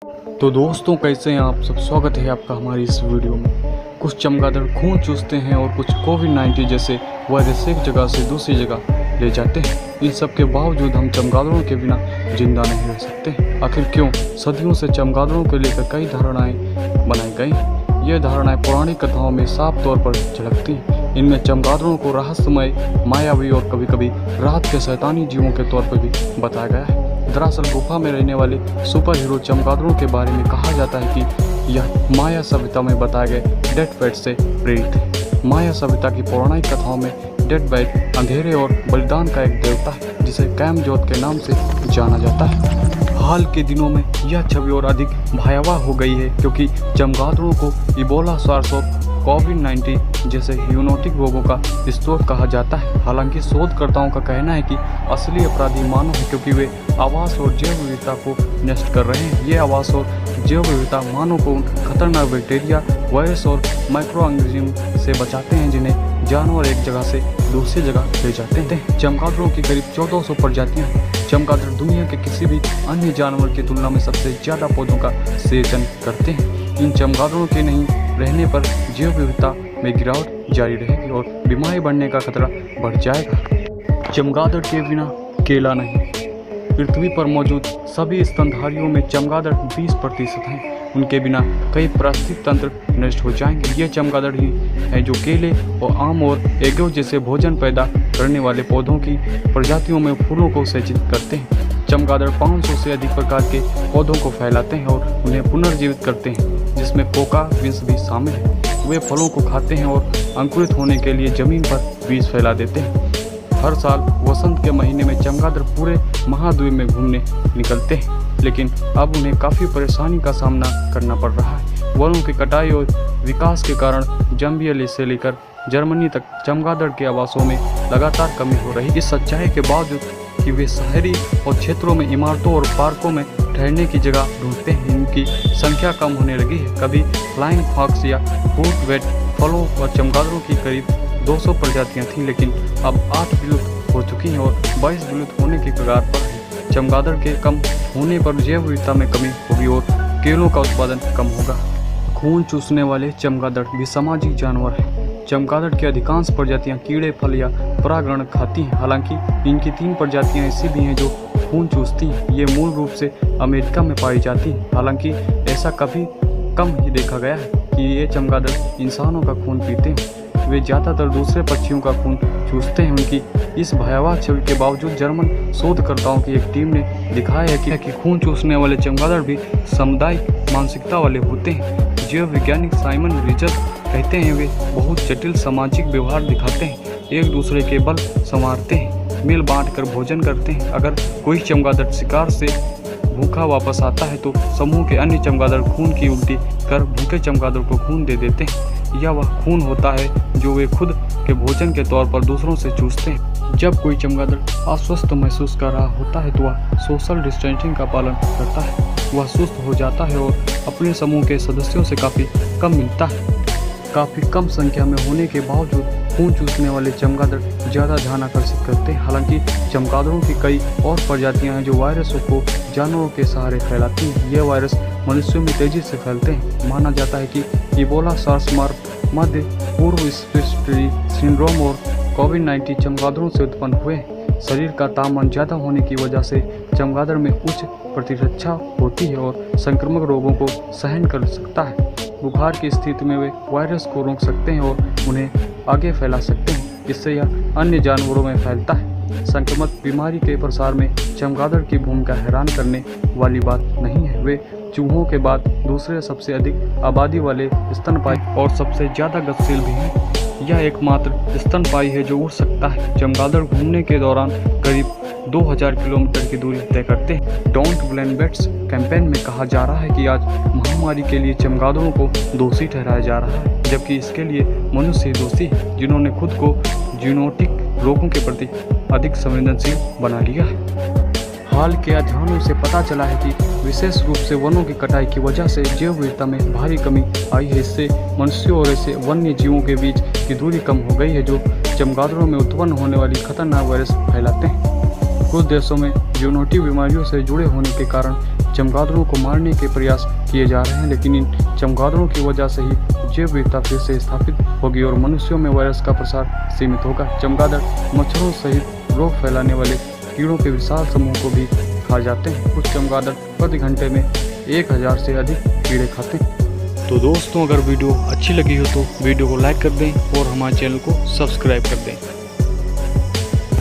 तो दोस्तों कैसे हैं आप सब। स्वागत है आपका हमारी इस वीडियो में। कुछ चमगादड़ खून चूसते हैं और कुछ कोविड-19 जैसे वायरस एक जगह से दूसरी जगह ले जाते हैं। इन सब के बावजूद हम चमगादड़ों के बिना जिंदा नहीं रह सकते। आखिर क्यों? सदियों से चमगादड़ों को लेकर कई धारणाएं बनाई गई। ये धारणाएं पौराणिक कथाओं में साफ तौर पर झलकती हैं। इनमें चमगादड़ों को रहस्यमय, मायावी और कभी कभी रात के शैतानी जीवों के तौर पर भी बताया गया है। दरअसल गुफा में रहने वाले सुपर हीरो चमगादड़ों के बारे में कहा जाता है कि यह माया सभ्यता में बताए गए डेड बैट से प्रेरित है। माया सभ्यता की पौराणिक कथाओं में डेड बैट अंधेरे और बलिदान का एक देवता है जिसे कैमजोत के नाम से जाना जाता है। हाल के दिनों में यह छवि और अधिक भयावह हो गई है क्योंकि चमगादड़ों को इबोला, सार्स और कोविड-19 जैसे यूनोटिक रोगों का स्रोत कहा जाता है। हालांकि शोधकर्ताओं का कहना है कि असली अपराधी मानव है क्योंकि वे आवास और जैव विविधता को नष्ट कर रहे हैं। ये आवास और जैव विविधता मानव को उन खतरनाक बैक्टीरिया, वायरस और माइक्रो ऑर्गेनिज्म से बचाते हैं जिन्हें जानवर एक जगह से दूसरी जगह ले जाते हैं। चमगादड़ों की करीब 1400 प्रजातियां हैं। चमगादड़ दुनिया के किसी भी अन्य जानवर की तुलना में सबसे ज़्यादा पौधों का सेचन करते हैं। इन चमगादड़ों के नहीं रहने पर जैव विविधता में गिरावट जारी रहेगी और बीमारी बढ़ने का खतरा बढ़ जाएगा। चमगादड़ के बिना केला नहीं। पृथ्वी पर मौजूद सभी स्तनधारियों में चमगादड़ 20% हैं। उनके बिना कई पारिस्थितिक तंत्र नष्ट हो जाएंगे। ये चमगादड़ ही हैं जो केले और आम और एगो जैसे भोजन पैदा करने वाले पौधों की प्रजातियों में फूलों को सेचित करते हैं। चमगादड़ 500 से अधिक प्रकार के पौधों को फैलाते हैं और उन्हें पुनर्जीवित करते हैं, जिसमें कोका बीन्स भी शामिल है। वे फलों को खाते हैं और अंकुरित होने के लिए जमीन पर बीज फैला देते हैं। हर साल वसंत के महीने में चमगादड़ पूरे महाद्वीप में घूमने निकलते हैं, लेकिन अब उन्हें काफ़ी परेशानी का सामना करना पड़ रहा है। वनों की कटाई और विकास के कारण जम्बिया से लेकर जर्मनी तक चमगादड़ के आवासों में लगातार कमी हो रही है। इस सच्चाई के बावजूद कि वे शहरी और क्षेत्रों में इमारतों और पार्कों में ठहरने की जगह ढूंढते हैं, इनकी संख्या कम होने लगी है। कभी फ्लाइंग फॉक्स या फ्रूट वेट फलों और चमगादड़ों की करीब 200 प्रजातियां थीं, लेकिन अब 8 विलुप्त हो चुकी हैं और 22 विलुप्त होने की कगार पर है। चमगादड़ के कम होने पर जैव विविधता में कमी होगी और केलों का उत्पादन कम होगा। खून चूसने वाले चमगादड़ भी सामाजिक जानवर हैं। चमगादड़ की अधिकांश प्रजातियां कीड़े, फल या परागण खाती हैं। हालांकि इनकी 3 प्रजातियां ऐसी भी हैं जो खून चूसती हैं। ये मूल रूप से अमेरिका में पाई जाती हैं। हालांकि ऐसा कभी कम ही देखा गया है कि ये चमगादड़ इंसानों का खून पीते हैं। वे ज़्यादातर दूसरे पक्षियों का खून चूसते हैं। उनकी इस भयावह छवि के बावजूद जर्मन शोधकर्ताओं की एक टीम ने दिखाया है कि खून चूसने वाले चमगादड़ भी सामुदायिक मानसिकता वाले होते हैं। जीव वैज्ञानिक साइमन रिचर्ड कहते हैं वे बहुत जटिल सामाजिक व्यवहार दिखाते हैं, एक दूसरे के बल संवारते हैं, मिल बांट कर भोजन करते हैं। अगर कोई चमगादड़ शिकार से भूखा वापस आता है तो समूह के अन्य चमगादड़ खून की उल्टी कर भूखे चमगादड़ को खून दे देते हैं। यह वह खून होता है जो वे खुद के भोजन के तौर पर दूसरों से चूसते हैं। जब कोई चमगादड़ अस्वस्थ महसूस कर रहा होता है तो वह सोशल डिस्टेंसिंग का पालन करता है। वह सुस्त हो जाता है और अपने समूह के सदस्यों से काफ़ी कम मिलता है। काफ़ी कम संख्या में होने के बावजूद खून चूसने वाले चमगादड़ ज़्यादा ध्यान आकर्षित करते हैं। हालांकि चमगादड़ों की कई और प्रजातियां हैं जो वायरसों को जानवरों के सहारे फैलाती हैं। ये वायरस मनुष्यों में तेज़ी से फैलते हैं। माना जाता है कि इबोला, सार्स, मध्य पूर्व रेस्पिरेटरी सिंड्रोम और कोविड-19 चमगादड़ों से उत्पन्न हुए। शरीर का तापमान ज़्यादा होने की वजह से चमगादड़ में उच्च प्रतिरक्षा होती है और संक्रामक रोगों को सहन कर सकता है। बुखार की स्थिति में वे वायरस को रोक सकते हैं और उन्हें आगे फैला सकते हैं। इससे यह अन्य जानवरों में फैलता है। संक्रामक बीमारी के प्रसार में चमगादड़ की भूमिका हैरान करने वाली बात नहीं है। वे चूहों के बाद दूसरे सबसे अधिक आबादी वाले स्तनपायी और सबसे ज़्यादा गतिशील भी हैं। यह एकमात्र स्तनपायी है जो उड़ सकता है। चमगादड़ घूमने के दौरान करीब 2000 किलोमीटर की दूरी तय करते हैं। डोंट ब्लेम बैट्स कैंपेन में कहा जा रहा है कि आज महामारी के लिए चमगादड़ों को दोषी ठहराया जा रहा है, जबकि इसके लिए मनुष्य दोषी है जिन्होंने खुद को जीनोटिक रोगों के प्रति अधिक संवेदनशील बना लिया है। हाल के अध्ययनों से पता चला है कि विशेष रूप से वनों की कटाई की वजह से जैव विविधता में भारी कमी आई है। इससे मनुष्यों और ऐसे वन्य जीवों के बीच की दूरी कम हो गई है जो चमगादड़ों में उत्पन्न होने वाली खतरनाक वायरस फैलाते हैं। कुछ देशों में यूनोटिक बीमारियों से जुड़े होने के कारण चमगादड़ों को मारने के प्रयास किए जा रहे हैं, लेकिन इन चमगादड़ों की वजह से ही जैव विविधता फिर से स्थापित होगी और मनुष्यों में वायरस का प्रसार सीमित होगा। चमगादड़ मच्छरों सहित रोग फैलाने वाले कीड़ों के विशाल समूह को भी खा जाते हैं। कुछ चमगादड़ प्रति घंटे में 1000 से अधिक कीड़े खाते हैं। तो दोस्तों, अगर वीडियो अच्छी लगी हो तो वीडियो को लाइक कर दें और हमारे चैनल को सब्सक्राइब कर दें।